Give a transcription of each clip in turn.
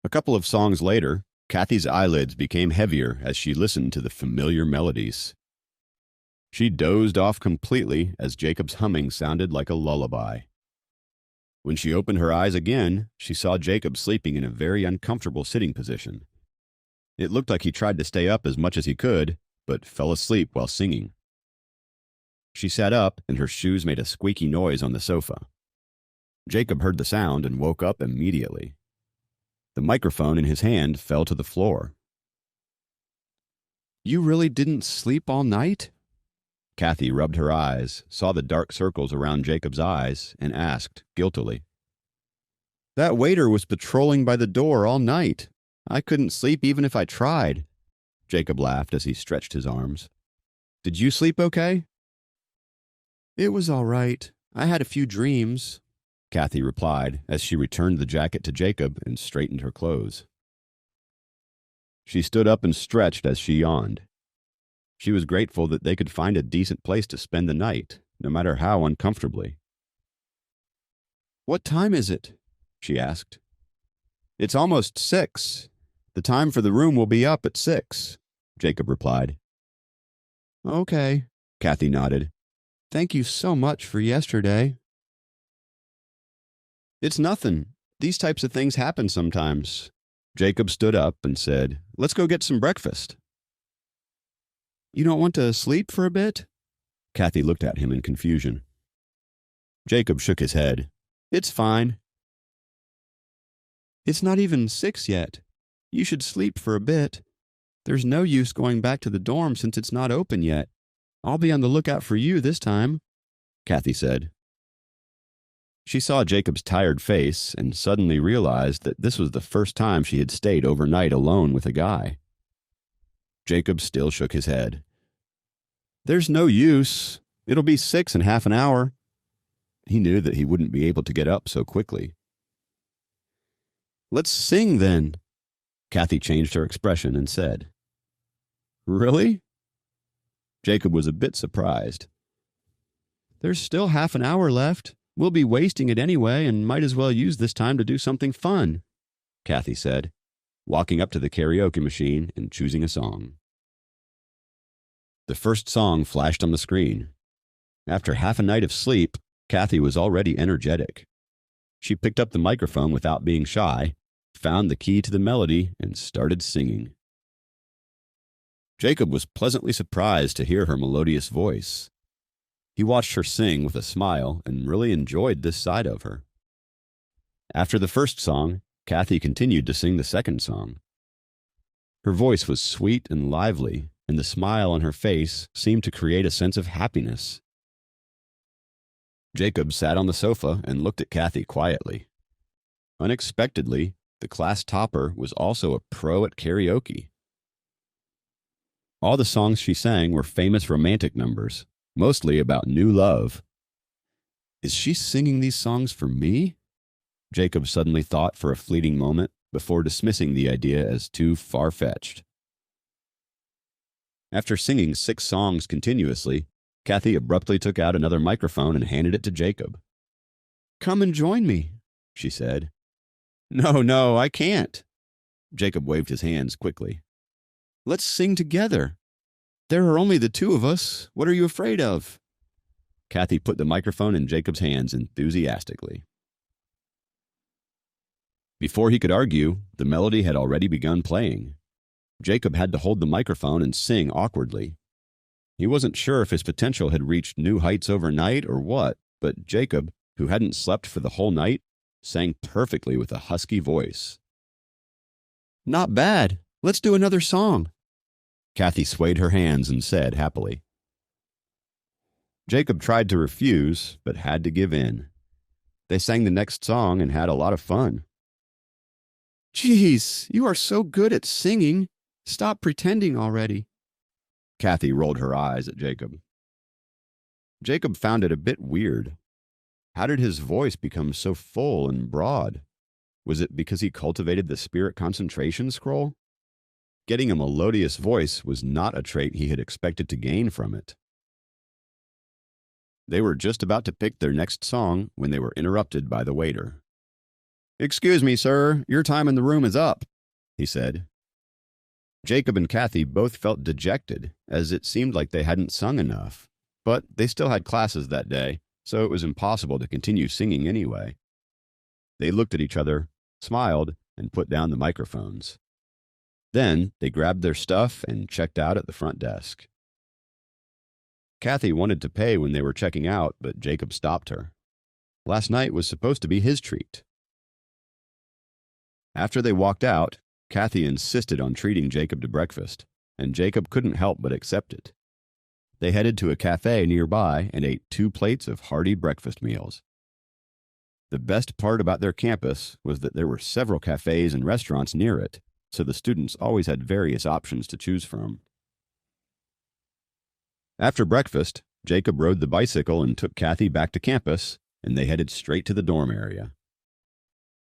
A couple of songs later, Kathy's eyelids became heavier as she listened to the familiar melodies. She dozed off completely as Jacob's humming sounded like a lullaby. When she opened her eyes again, she saw Jacob sleeping in a very uncomfortable sitting position. It looked like he tried to stay up as much as he could, but fell asleep while singing. She sat up, and her shoes made a squeaky noise on the sofa. Jacob heard the sound and woke up immediately. The microphone in his hand fell to the floor. "You really didn't sleep all night?" Kathy rubbed her eyes, saw the dark circles around Jacob's eyes, and asked, guiltily. "That waiter was patrolling by the door all night. I couldn't sleep even if I tried." Jacob laughed as he stretched his arms. "Did you sleep okay?" "It was all right. I had a few dreams," Kathy replied as she returned the jacket to Jacob and straightened her clothes. She stood up and stretched as she yawned. She was grateful that they could find a decent place to spend the night, no matter how uncomfortably. "What time is it?" she asked. "It's almost 6. The time for the room will be up at 6, Jacob replied. "Okay," Kathy nodded. "Thank you so much for yesterday." "It's nothing. These types of things happen sometimes." Jacob stood up and said, "Let's go get some breakfast." "You don't want to sleep for a bit?" Kathy looked at him in confusion. Jacob shook his head. "It's fine." "It's not even 6 yet. You should sleep for a bit. There's no use going back to the dorm since it's not open yet. I'll be on the lookout for you this time," Kathy said. She saw Jacob's tired face and suddenly realized that this was the first time she had stayed overnight alone with a guy. Jacob still shook his head. "There's no use. It'll be 6 in half an hour." He knew that he wouldn't be able to get up so quickly. "Let's sing then." Kathy changed her expression and said. "Really?" Jacob was a bit surprised. "There's still half an hour left. We'll be wasting it anyway and might as well use this time to do something fun," Kathy said, walking up to the karaoke machine and choosing a song. The first song flashed on the screen. After half a night of sleep, Kathy was already energetic. She picked up the microphone without being shy, found the key to the melody, and started singing. Jacob was pleasantly surprised to hear her melodious voice. He watched her sing with a smile and really enjoyed this side of her. After the first song, Kathy continued to sing the second song. Her voice was sweet and lively, and the smile on her face seemed to create a sense of happiness. Jacob sat on the sofa and looked at Kathy quietly. Unexpectedly, the class topper was also a pro at karaoke. All the songs she sang were famous romantic numbers, mostly about new love. "Is she singing these songs for me?" Jacob suddenly thought for a fleeting moment before dismissing the idea as too far-fetched. After singing 6 songs continuously, Kathy abruptly took out another microphone and handed it to Jacob. "Come and join me," she said. No, I can't." Jacob waved his hands quickly. "Let's sing together. There are only the 2 of us. What are you afraid of?" Kathy put the microphone in Jacob's hands enthusiastically. Before he could argue, the melody had already begun playing. Jacob had to hold the microphone and sing awkwardly. He wasn't sure if his potential had reached new heights overnight or what, but Jacob, who hadn't slept for the whole night, sang perfectly with a husky voice. "Not bad. Let's do another song." Kathy swayed her hands and said happily. Jacob tried to refuse, but had to give in. They sang the next song and had a lot of fun. "Geez, you are so good at singing. Stop pretending already." Kathy rolled her eyes at Jacob. Jacob found it a bit weird. How did his voice become so full and broad? Was it because he cultivated the spirit concentration scroll? Getting a melodious voice was not a trait he had expected to gain from it. They were just about to pick their next song when they were interrupted by the waiter. "Excuse me, sir, your time in the room is up," he said. Jacob and Kathy both felt dejected, as it seemed like they hadn't sung enough. But they still had classes that day, so it was impossible to continue singing anyway. They looked at each other, smiled, and put down the microphones. Then they grabbed their stuff and checked out at the front desk. Kathy wanted to pay when they were checking out, but Jacob stopped her. Last night was supposed to be his treat. After they walked out, Kathy insisted on treating Jacob to breakfast, and Jacob couldn't help but accept it. They headed to a cafe nearby and ate 2 plates of hearty breakfast meals. The best part about their campus was that there were several cafes and restaurants near it, so the students always had various options to choose from. After breakfast, Jacob rode the bicycle and took Kathy back to campus, and they headed straight to the dorm area.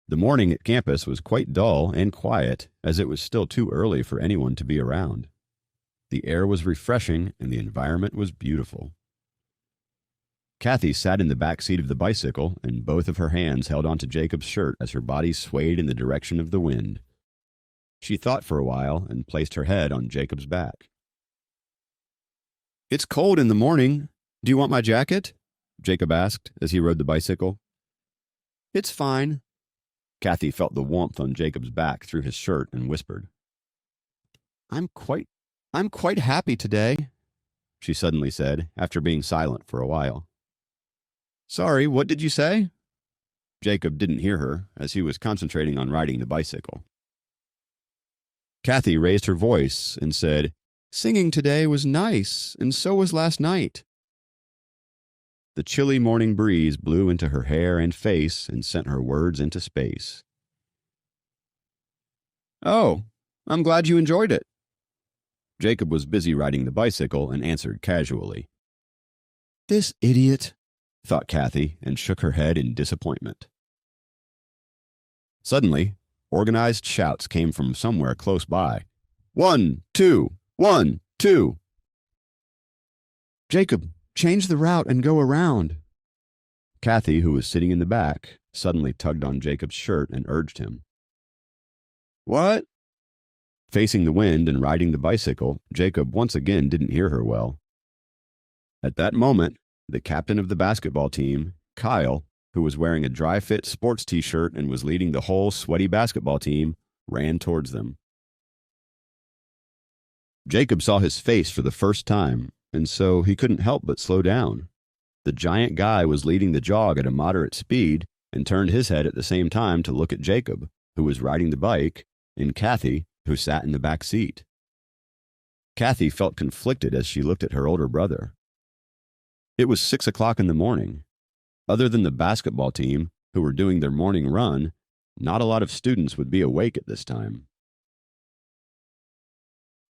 The morning at campus was quite dull and quiet, as it was still too early for anyone to be around. The air was refreshing and the environment was beautiful. Kathy sat in the back seat of the bicycle, and both of her hands held onto Jacob's shirt as her body swayed in the direction of the wind. She thought for a while and placed her head on Jacob's back. "It's cold in the morning. Do you want my jacket?" Jacob asked as he rode the bicycle. "It's fine." Kathy felt the warmth on Jacob's back through his shirt and whispered, I'm quite happy today," she suddenly said, after being silent for a while. "Sorry, what did you say?" Jacob didn't hear her, as he was concentrating on riding the bicycle. Kathy raised her voice and said, "Singing today was nice, and so was last night." The chilly morning breeze blew into her hair and face and sent her words into space. "Oh, I'm glad you enjoyed it." Jacob was busy riding the bicycle and answered casually. "This idiot," thought Kathy, and shook her head in disappointment. Suddenly, organized shouts came from somewhere close by. 1, 2, 1, 2. "Jacob, change the route and go around." Kathy, who was sitting in the back, suddenly tugged on Jacob's shirt and urged him. "What?" Facing the wind and riding the bicycle, Jacob once again didn't hear her well. At that moment, the captain of the basketball team, Kyle, who was wearing a dry-fit sports t-shirt and was leading the whole sweaty basketball team, ran towards them. Jacob saw his face for the first time, and so he couldn't help but slow down. The giant guy was leading the jog at a moderate speed and turned his head at the same time to look at Jacob, who was riding the bike, and Kathy, who sat in the back seat. Kathy felt conflicted as she looked at her older brother. It was 6 o'clock in the morning. Other than the basketball team, who were doing their morning run, not a lot of students would be awake at this time.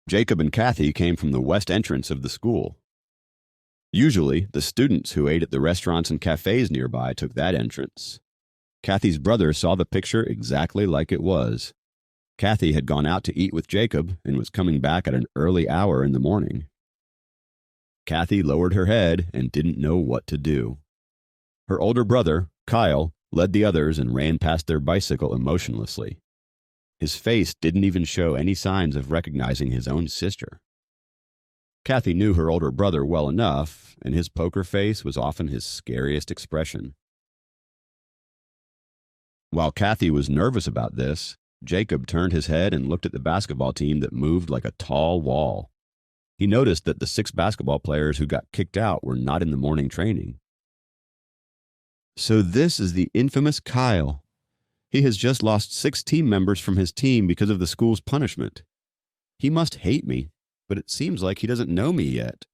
Jacob and Kathy came from the west entrance of the school. Usually, the students who ate at the restaurants and cafes nearby took that entrance. Kathy's brother saw the picture exactly like it was. Kathy had gone out to eat with Jacob and was coming back at an early hour in the morning. Kathy lowered her head and didn't know what to do. Her older brother, Kyle, led the others and ran past their bicycle emotionlessly. His face didn't even show any signs of recognizing his own sister. Kathy knew her older brother well enough, and his poker face was often his scariest expression. While Kathy was nervous about this, Jacob turned his head and looked at the basketball team that moved like a tall wall. He noticed that the 6 basketball players who got kicked out were not in the morning training. So this is the infamous Kyle. He has just lost 6 team members from his team because of the school's punishment. He must hate me, but it seems like he doesn't know me yet.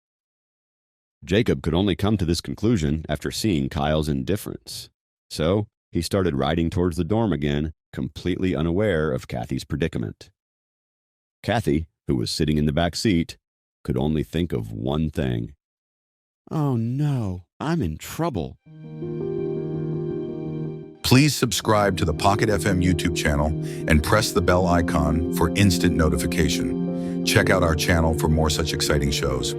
Jacob could only come to this conclusion after seeing Kyle's indifference. So he started riding towards the dorm again, completely unaware of Kathy's predicament. Kathy, who was sitting in the back seat, could only think of one thing. Oh no, I'm in trouble. Please subscribe to the Pocket FM YouTube channel and press the bell icon for instant notification. Check out our channel for more such exciting shows.